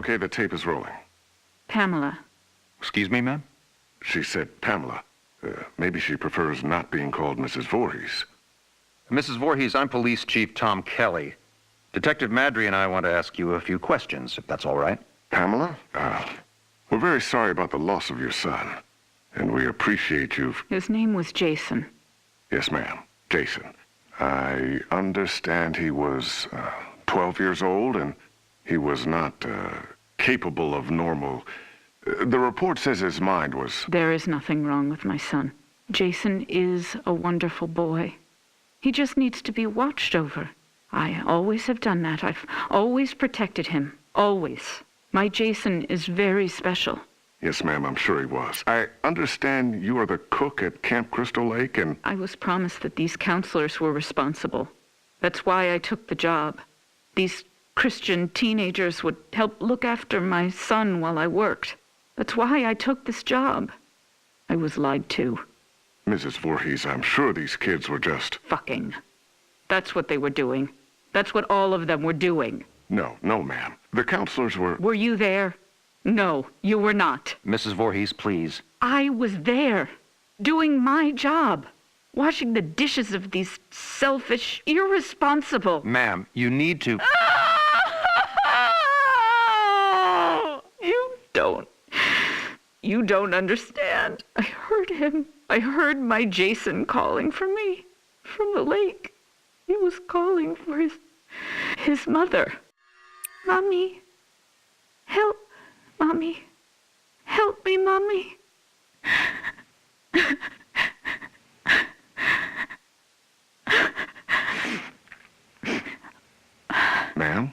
Okay, the tape is rolling. Pamela. Excuse me, ma'am? She said Pamela. Maybe she prefers not being called Mrs. Voorhees. Mrs. Voorhees, I'm Police Chief Tom Kelly. Detective Madry and I want to ask you a few questions, if that's all right. Pamela? We're very sorry about the loss of your son. And we appreciate you. His name was Jason. Yes, ma'am. Jason. I understand he was 12 years old and he was not capable of normal. The report says his mind was... There is nothing wrong with my son. Jason is a wonderful boy. He just needs to be watched over. I always have done that. I've always protected him. Always. My Jason is very special. Yes, ma'am, I'm sure he was. I understand you are the cook at Camp Crystal Lake and... I was promised that these counselors were responsible. That's why I took the job. These Christian teenagers would help look after my son while I worked. That's why I took this job. I was lied to. Mrs. Voorhees, I'm sure these kids were just... Fucking. That's what they were doing. That's what all of them were doing. No, ma'am. The counselors were... Were you there? No, you were not. Mrs. Voorhees, please. I was there, doing my job, washing the dishes of these selfish, irresponsible... Ma'am, you need to... You don't understand. I heard him. I heard my Jason calling for me from the lake. He was calling for his mother. Mommy, help. Mommy, help me, Mommy. Ma'am?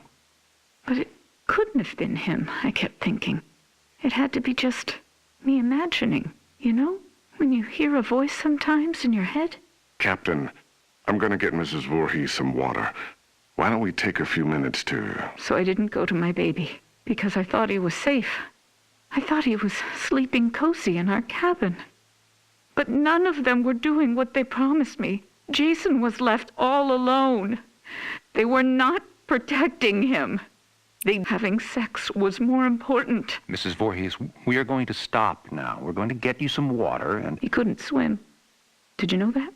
But it couldn't have been him, I kept thinking. It had to be just me imagining, you know? When you hear a voice sometimes in your head. Captain, I'm going to get Mrs. Voorhees some water. Why don't we take a few minutes to... So I didn't go to my baby, because I thought he was safe. I thought he was sleeping cozy in our cabin. But none of them were doing what they promised me. Jason was left all alone. They were not protecting him. Having sex was more important. Mrs. Voorhees, we are going to stop now. We're going to get you some water and... He couldn't swim. Did you know that?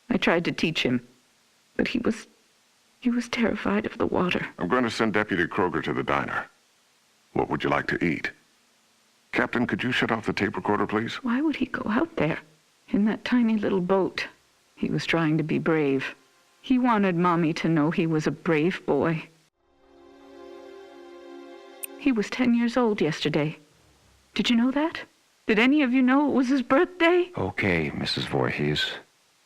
I tried to teach him, but he was terrified of the water. I'm going to send Deputy Kroger to the diner. What would you like to eat? Captain, could you shut off the tape recorder, please? Why would he go out there in that tiny little boat? He was trying to be brave. He wanted Mommy to know he was a brave boy. He was 10 years old yesterday. Did you know that? Did any of you know it was his birthday? Okay, Mrs. Voorhees.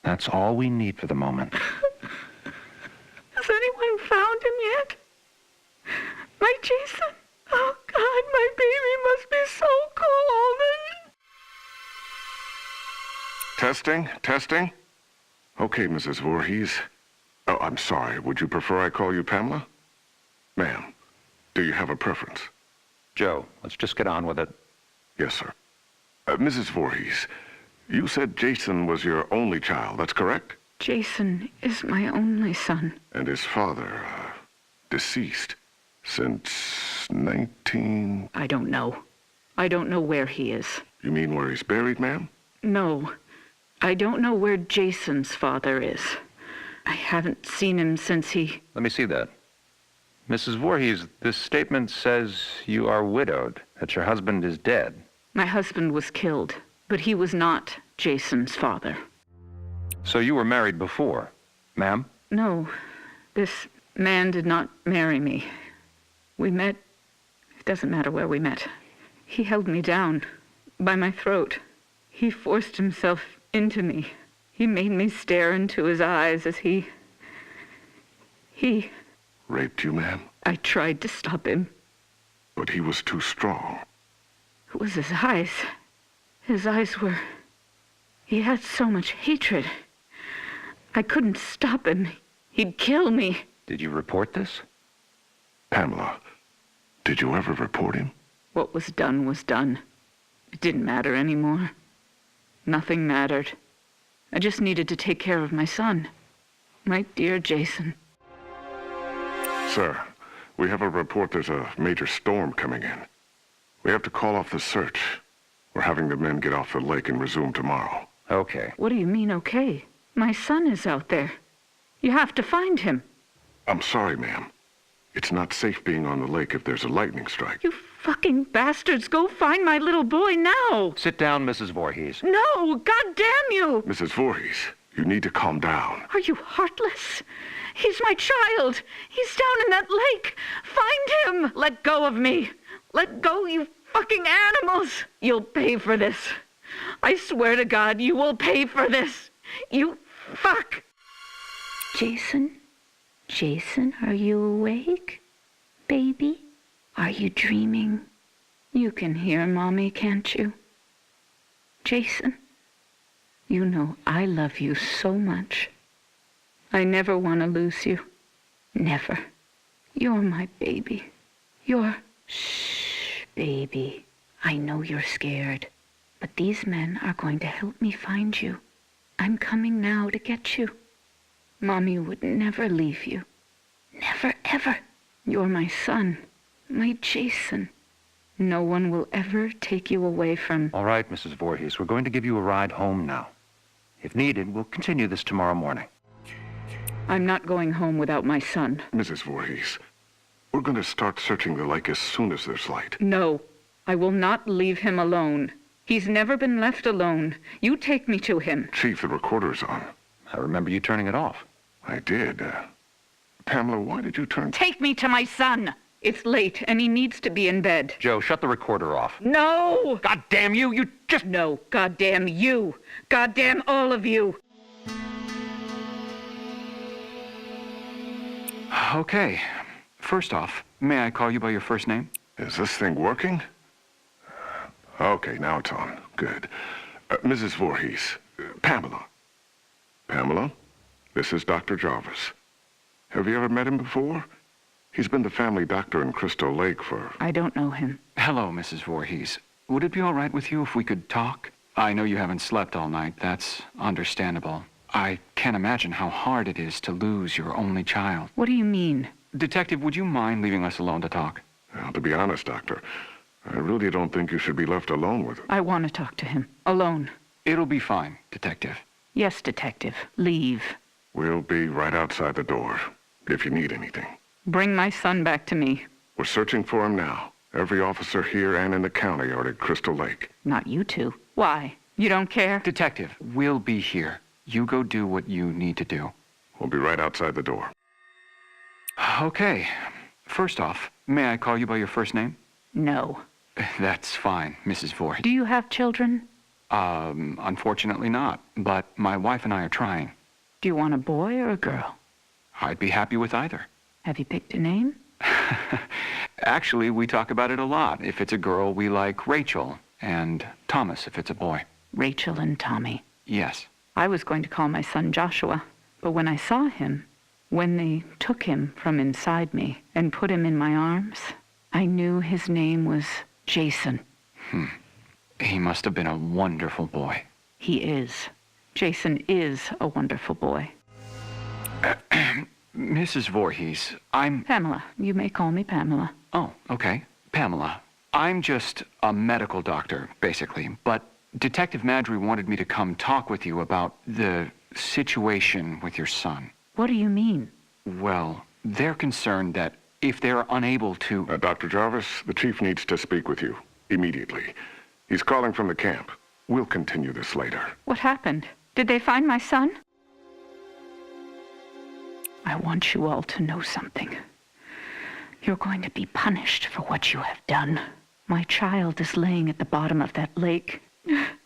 That's all we need for the moment. Has anyone found him yet? My Jason? Oh, God, my baby must be so cold. Testing? Okay, Mrs. Voorhees. Oh, I'm sorry. Would you prefer I call you Pamela? Ma'am, do you have a preference? Joe, let's just get on with it. Yes, sir. Mrs. Voorhees, you said Jason was your only child, that's correct? Jason is my only son. And his father, deceased since 19... I don't know. I don't know where he is. You mean where he's buried, ma'am? No. I don't know where Jason's father is. I haven't seen him since he... Let me see that. Mrs. Voorhees, this statement says you are widowed, that your husband is dead. My husband was killed, but he was not Jason's father. So you were married before, ma'am? No, this man did not marry me. We met... It doesn't matter where we met. He held me down by my throat. He forced himself into me. He made me stare into his eyes as he... Raped you, ma'am? I tried to stop him. But he was too strong. It was his eyes. His eyes were... He had so much hatred. I couldn't stop him. He'd kill me. Did you report this? Pamela, did you ever report him? What was done was done. It didn't matter anymore. Nothing mattered. I just needed to take care of my son. My dear Jason. Sir, We have a report there's a major storm coming in. We have to call off the search. We're having the men get off the lake and resume tomorrow. Okay. What do you mean, okay? My son is out there. You have to find him. I'm sorry, ma'am. It's not safe being on the lake if there's a lightning strike. You fucking bastards, go find my little boy now. Sit down, Mrs. Voorhees. No, God damn you. Mrs. Voorhees, you need to calm down. Are you heartless? He's my child. He's down in that lake. Find him. Let go of me. Let go, you fucking animals. You'll pay for this. I swear to God, you will pay for this. You fuck. Jason? Jason, are you awake? Baby? Are you dreaming? You can hear Mommy, can't you? Jason, you know I love you so much. I never want to lose you. Never. You're my baby. Shh, baby. I know you're scared, but these men are going to help me find you. I'm coming now to get you. Mommy would never leave you. Never, ever. You're my son, my Jason. No one will ever take you away from... All right, Mrs. Voorhees, we're going to give you a ride home now. If needed, we'll continue this tomorrow morning. I'm not going home without my son. Mrs. Voorhees, we're going to start searching the lake as soon as there's light. No, I will not leave him alone. He's never been left alone. You take me to him. Chief, the recorder's on. I remember you turning it off. I did. Pamela, why did you turn... Take me to my son. It's late, and he needs to be in bed. Joe, shut the recorder off. No! God damn you! You just... No, goddamn you. Goddamn all of you. Okay. First off, may I call you by your first name? Is this thing working? Okay, now it's on. Good. Mrs. Voorhees, Pamela. Pamela, this is Dr. Jarvis. Have you ever met him before? He's been the family doctor in Crystal Lake for... I don't know him. Hello, Mrs. Voorhees. Would it be all right with you if we could talk? I know you haven't slept all night. That's understandable. I can't imagine how hard it is to lose your only child. What do you mean? Detective, would you mind leaving us alone to talk? Well, to be honest, Doctor, I really don't think you should be left alone with him. I want to talk to him. Alone. It'll be fine, Detective. Yes, Detective. Leave. We'll be right outside the door, if you need anything. Bring my son back to me. We're searching for him now. Every officer here and in the county are at Crystal Lake. Not you two. Why? You don't care? Detective, we'll be here. You go do what you need to do. We'll be right outside the door. Okay. First off, may I call you by your first name? No. That's fine, Mrs. Voorhees. Do you have children? Unfortunately not, but my wife and I are trying. Do you want a boy or a girl? I'd be happy with either. Have you picked a name? Actually, we talk about it a lot. If it's a girl, we like Rachel, and Thomas if it's a boy. Rachel and Tommy. Yes. I was going to call my son Joshua, but when I saw him, when they took him from inside me and put him in my arms, I knew his name was Jason. He must have been a wonderful boy. He is. Jason is a wonderful boy. Mrs. Voorhees, I'm... Pamela. You may call me Pamela. Oh, okay. Pamela. I'm just a medical doctor, basically, but Detective Madry wanted me to come talk with you about the situation with your son. What do you mean? Well, they're concerned that if they're unable to... Dr. Jarvis, the chief needs to speak with you immediately. He's calling from the camp. We'll continue this later. What happened? Did they find my son? I want you all to know something. You're going to be punished for what you have done. My child is laying at the bottom of that lake.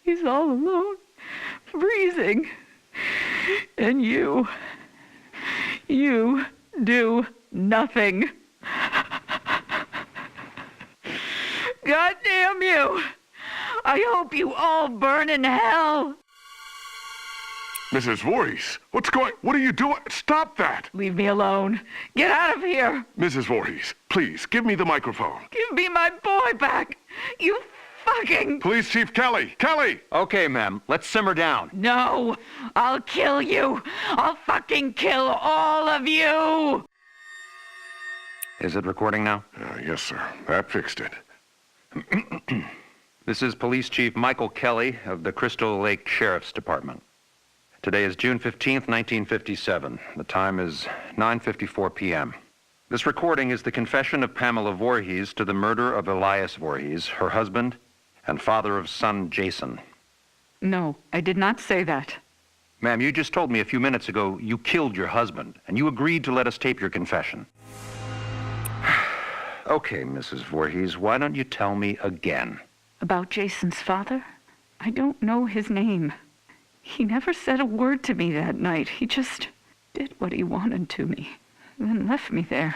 He's all alone, freezing. And you do nothing. God damn you! I hope you all burn in hell! Mrs. Voorhees, what are you doing? Stop that! Leave me alone. Get out of here! Mrs. Voorhees, please, give me the microphone. Give me my boy back! You fucking... Police Chief Kelly! Kelly! Okay, ma'am. Let's simmer down. No! I'll kill you! I'll fucking kill all of you! Is it recording now? Yes, sir. That fixed it. This is Police Chief Michael Kelly of the Crystal Lake Sheriff's Department. Today is June 15th, 1957. The time is 9:54 p.m. This recording is the confession of Pamela Voorhees to the murder of Elias Voorhees, her husband, and father of son Jason. No, I did not say that. Ma'am, you just told me a few minutes ago you killed your husband, and you agreed to let us tape your confession. Okay, Mrs. Voorhees, why don't you tell me again? About Jason's father? I don't know his name. He never said a word to me that night. He just did what he wanted to me, then left me there,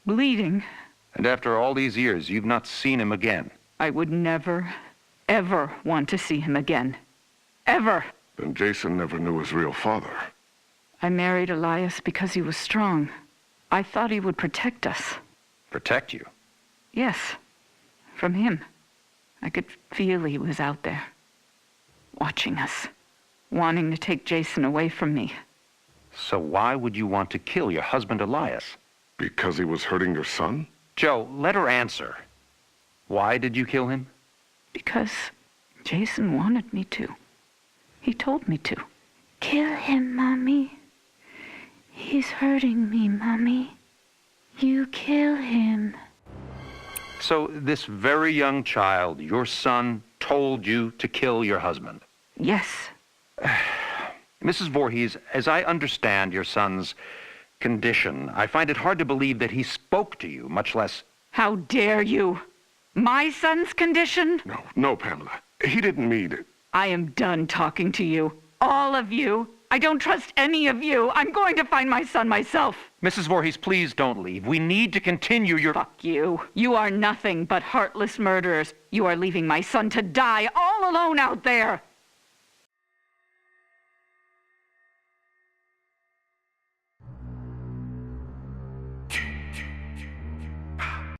bleeding. And after all these years, you've not seen him again? I would never, ever want to see him again. Ever. Then Jason never knew his real father. I married Elias because he was strong. I thought he would protect us. Protect you? Yes, from him. I could feel he was out there, watching us, wanting to take Jason away from me. So why would you want to kill your husband Elias? Because he was hurting your son? Joe, let her answer. Why did you kill him? Because Jason wanted me to. He told me to. Kill him, Mommy. He's hurting me, Mommy. You kill him. So this very young child, your son, told you to kill your husband? Yes. Mrs. Voorhees, as I understand your son's condition, I find it hard to believe that he spoke to you, much less... How dare you? My son's condition? No, Pamela. He didn't mean it. I am done talking to you. All of you. I don't trust any of you. I'm going to find my son myself. Mrs. Voorhees, please don't leave. We need to continue your... Fuck you. You are nothing but heartless murderers. You are leaving my son to die all alone out there.